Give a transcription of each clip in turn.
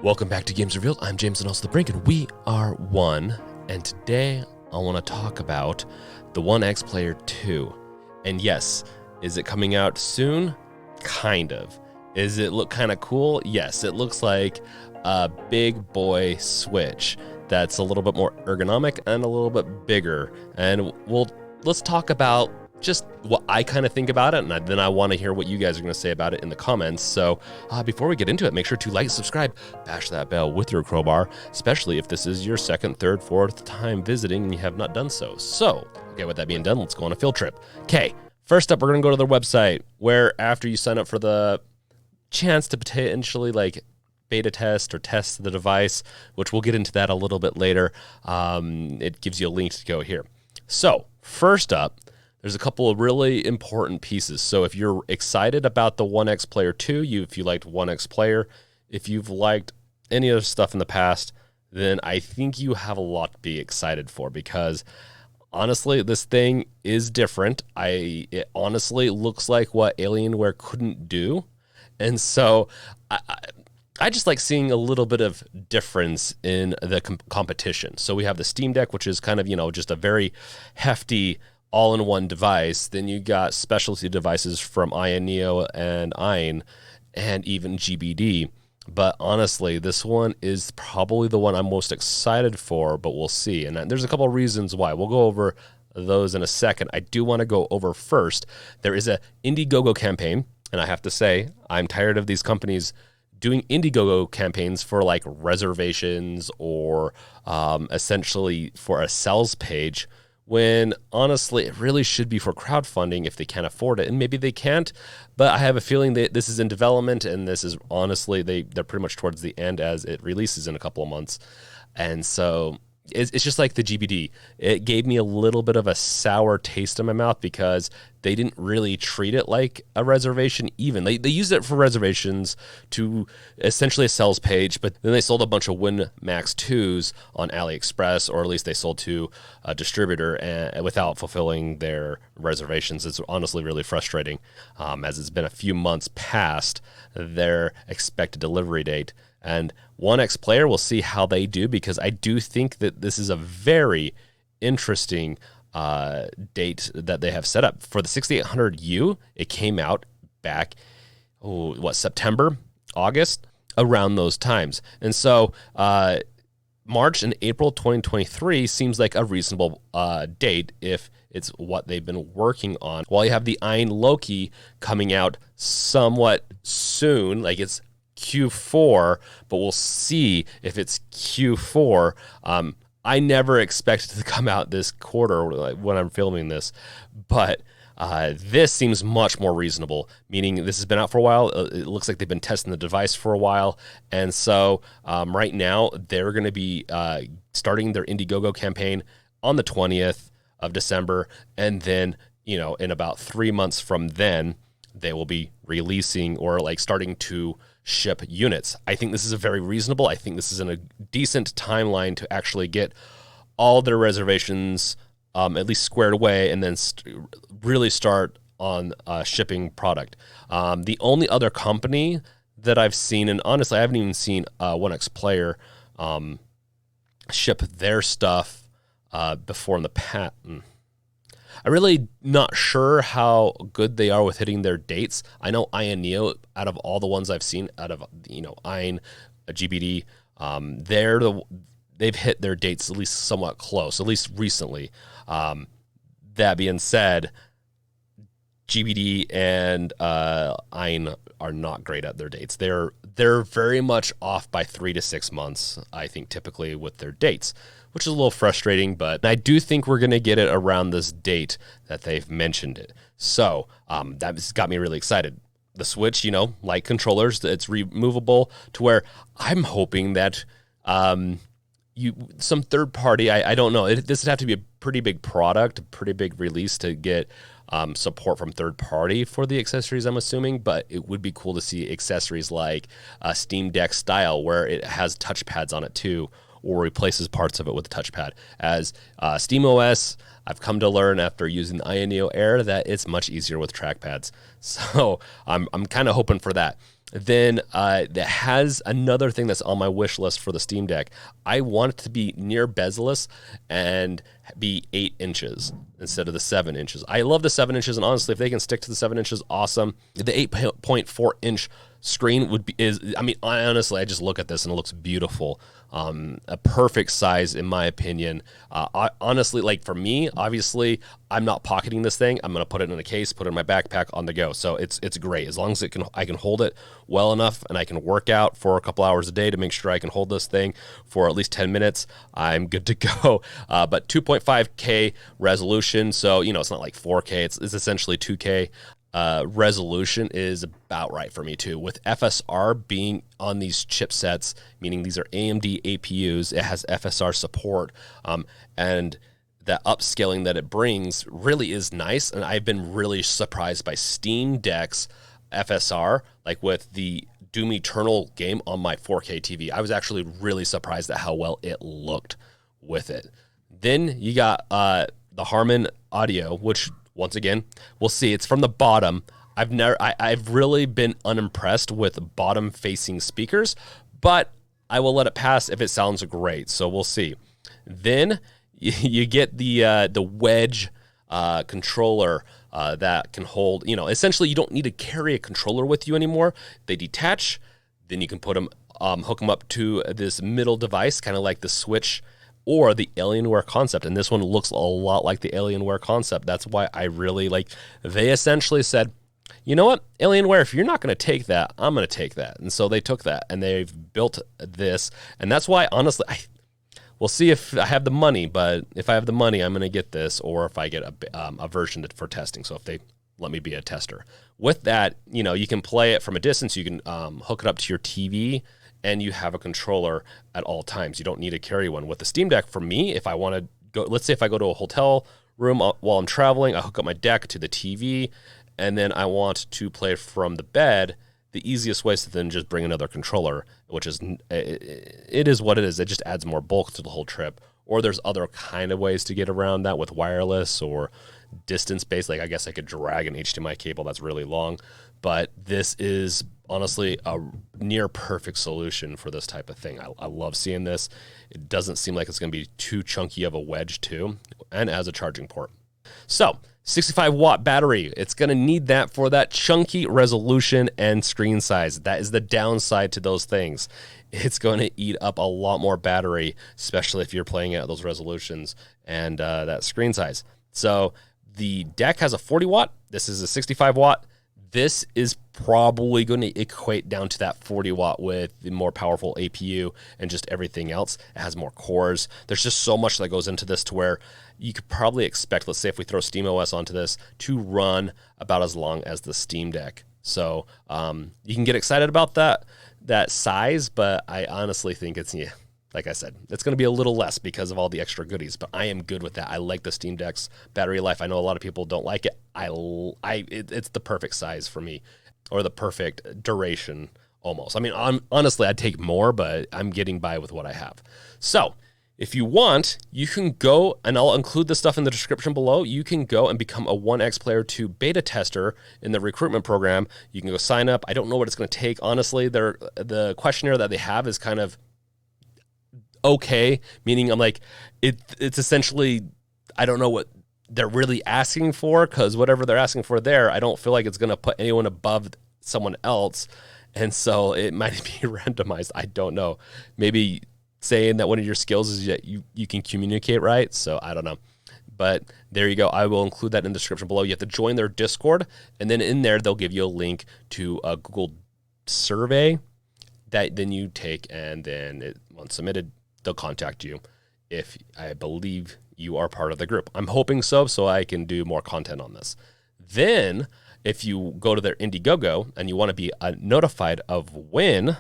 Welcome back to Games Revealed. I'm James and also the Brink, and we are One. And today I want to talk about the OneXPlayer 2. And yes, is it coming out soon? Kind of. Is it look kind of cool? Yes, it looks like a big boy Switch that's a little bit more ergonomic and a little bit bigger. And let's talk about just what I kind of think about it, and then I want to hear what you guys are going to say about it in the comments. So before we get into it, make sure to like, subscribe, bash that bell with your crowbar, especially if this is your second, third, fourth time visiting and you have not done so. So, okay, with that being done, let's go on a field trip. Okay, first up, we're going to go to their website, where after you sign up for the chance to potentially beta test or test the device, which we'll get into that a little bit later, it gives you a link to go here. So, first up, there's a couple of really important pieces. So if you're excited about the OneXPlayer 2, if you liked OneXPlayer, if you've liked any other stuff in the past, then I think you have a lot to be excited for, because honestly, this thing is different. It honestly looks like what Alienware couldn't do. And so I just like seeing a little bit of difference in the competition. So we have the Steam Deck, which is kind of, just a very hefty all-in-one device. Then you got specialty devices from AYANEO and AYAN and even GBD. But honestly, this one is probably the one I'm most excited for, but we'll see. And there's a couple of reasons why. We'll go over those in a second. I do want to go over first, there is a IndieGoGo campaign, and I have to say, I'm tired of these companies doing IndieGoGo campaigns for reservations or essentially for a sales page, when honestly it really should be for crowdfunding if they can't afford it. And maybe they can't, but I have a feeling that this is in development, and this is honestly, they're pretty much towards the end as it releases in a couple of months. And so it's just like the GBD. It gave me a little bit of a sour taste in my mouth because they didn't really treat it like a reservation even. They used it for reservations to essentially a sales page, but then they sold a bunch of WinMax 2s on AliExpress, or at least they sold to a distributor without fulfilling their reservations. It's honestly really frustrating, as it's been a few months past their expected delivery date. And OneXPlayer, we'll see how they do, because I do think that this is a very interesting date that they have set up. For the 6800U, it came out back, September, August, around those times. And so March and April 2023 seems like a reasonable date if it's what they've been working on. While you have the AYAN Loki coming out somewhat soon, it's Q4, but we'll see if it's Q4. I never expected it to come out this quarter when I'm filming this, but this seems much more reasonable, meaning this has been out for a while. It looks like they've been testing the device for a while, and so right now they're going to be starting their IndieGoGo campaign on the 20th of December, and then in about 3 months from then, they will be releasing or starting to ship units. I think this is a very reasonable. I think this is in a decent timeline to actually get all their reservations at least squared away, and then really start on shipping product. The only other company that I've seen, and honestly I haven't even seen OneXPlayer ship their stuff before in the past. I'm really not sure how good they are with hitting their dates. I know AYANEO, out of all the ones I've seen, out of AYAN, GBD, they've hit their dates at least somewhat close, at least recently. That being said, GBD and AYAN are not great at their dates. They're very much off by 3 to 6 months, I think, typically with their dates, which is a little frustrating, but I do think we're going to get it around this date that they've mentioned it. So that's got me really excited. The Switch, like controllers, it's removable to where I'm hoping that some third party, I don't know, this would have to be a pretty big product, a pretty big release to get support from third party for the accessories, I'm assuming, but it would be cool to see accessories like a Steam Deck style where it has touchpads on it too, or replaces parts of it with a touchpad. As SteamOS, I've come to learn after using the AYANEO Air that it's much easier with trackpads. So I'm kind of hoping for that. Then that has another thing that's on my wish list for the Steam Deck. I want it to be near bezel-less and be 8 inches instead of the 7 inches. I love the 7 inches, and honestly, if they can stick to the 7 inches, awesome. The 8.4 inch screen honestly, I just look at this and it looks beautiful. A perfect size in my opinion. Honestly, like for me, obviously, I'm not pocketing this thing. I'm gonna put it in a case, put it in my backpack, on the go. So it's great as long as I can hold it well enough, and I can work out for a couple hours a day to make sure I can hold this thing for at least 10 minutes. I'm good to go. But 2.5K resolution, so it's not like 4K. It's essentially 2K. Resolution is about right for me too. With FSR being on these chipsets, meaning these are AMD APUs, it has FSR support, and the upscaling that it brings really is nice. And I've been really surprised by Steam Deck's FSR, like with the Doom Eternal game on my 4K TV. I was actually really surprised at how well it looked with it. Then you got the Harman audio, which once again, we'll see. It's from the bottom. I've really been unimpressed with bottom-facing speakers, but I will let it pass if it sounds great. So we'll see. Then you get the wedge controller that can hold. Essentially, you don't need to carry a controller with you anymore. They detach. Then you can put them, hook them up to this middle device, kind of like the Switch or the Alienware concept. And this one looks a lot like the Alienware concept. That's why I really like, they essentially said, you know what, Alienware, if you're not going to take that, I'm going to take that. And so they took that and they've built this. And that's why, honestly, we'll see if I have the money, but if I have the money, I'm going to get this, or if I get a version for testing. So if they let me be a tester. With that, you can play it from a distance. You can hook it up to your TV, and you have a controller at all times. You don't need to carry one. With the Steam Deck, for me, if I want to go, let's say if I go to a hotel room while I'm traveling, I hook up my deck to the TV, and then I want to play from the bed, the easiest way is to then just bring another controller, which is, it is what it is. It just adds more bulk to the whole trip. Or there's other kind of ways to get around that with wireless or distance-based. Like I guess I could drag an HDMI cable that's really long, but this is honestly a near perfect solution for this type of thing. I love seeing this. It doesn't seem like it's going to be too chunky of a wedge too, and as a charging port. So 65-watt battery. It's going to need that for that chunky resolution and screen size. That is the downside to those things. It's going to eat up a lot more battery, especially if you're playing at those resolutions and that screen size. So the deck has a 40-watt. This is a 65-watt. This is probably going to equate down to that 40-watt with the more powerful APU and just everything else. It has more cores. There's just so much that goes into this to where you could probably expect, let's say if we throw SteamOS onto this, to run about as long as the Steam Deck. So you can get excited about that size, but I honestly think it's, like I said, it's going to be a little less because of all the extra goodies, but I am good with that. I like the Steam Deck's battery life. I know a lot of people don't like it. It's the perfect size for me, or the perfect duration almost. I mean, honestly, I'd take more, but I'm getting by with what I have. So if you want, you can go, and I'll include this stuff in the description below. You can go and become a OneXPlayer 2 beta tester in the recruitment program. You can go sign up. I don't know what it's going to take. Honestly, the questionnaire that they have is kind of okay, meaning I'm like, it's essentially, I don't know what they're really asking for, because whatever they're asking for there, I don't feel like it's going to put anyone above someone else. And so it might be randomized. I don't know. Maybe saying that one of your skills is that you can communicate right. So I don't know. But there you go. I will include that in the description below. You have to join their Discord, and then in there, they'll give you a link to a Google survey that then you take, and then once submitted, they'll contact you if I believe you are part of the group. I'm hoping so I can do more content on this. Then if you go to their IndieGoGo and you want to be notified of when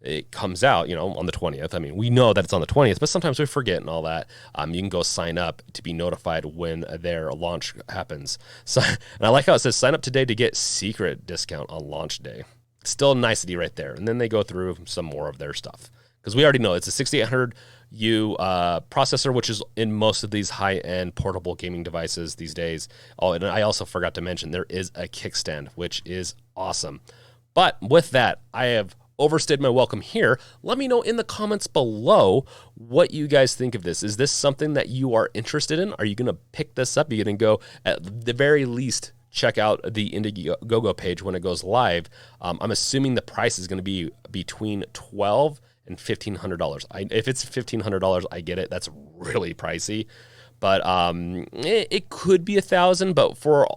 it comes out, on the 20th. I mean, we know that it's on the 20th, but sometimes we forget and all that. You can go sign up to be notified when their launch happens. So, and I like how it says sign up today to get secret discount on launch day. Still a nicety right there. And then they go through some more of their stuff, because we already know it's a 6800U processor, which is in most of these high-end portable gaming devices these days. Oh, and I also forgot to mention there is a kickstand, which is awesome. But with that, I have overstayed my welcome here. Let me know in the comments below what you guys think of this. Is this something that you are interested in? Are you going to pick this up? Are you going to go, at the very least, check out the IndieGoGo page when it goes live? I'm assuming the price is going to be between $1,200 and $1,500. If it's $1,500, I get it. That's really pricey. But it could be $1,000, but for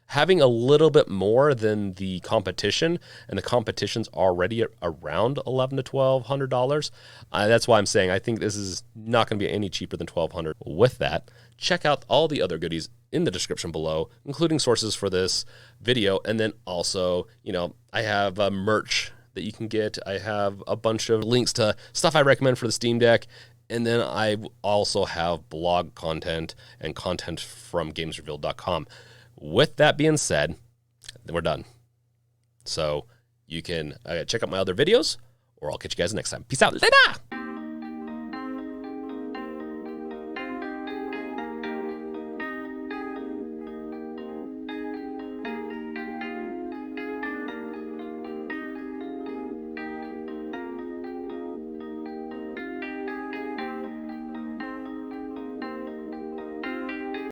having a little bit more than the competition, and the competition's already around $1,100 to $1,200, that's why I'm saying I think this is not going to be any cheaper than $1,200. With that, check out all the other goodies in the description below, including sources for this video, and then also, I have merch that you can get. I have a bunch of links to stuff I recommend for the Steam Deck, and then I also have blog content and content from gamesrevealed.com. With that being said, we're done. So you can check out my other videos, or I'll catch you guys next time. Peace out. Later.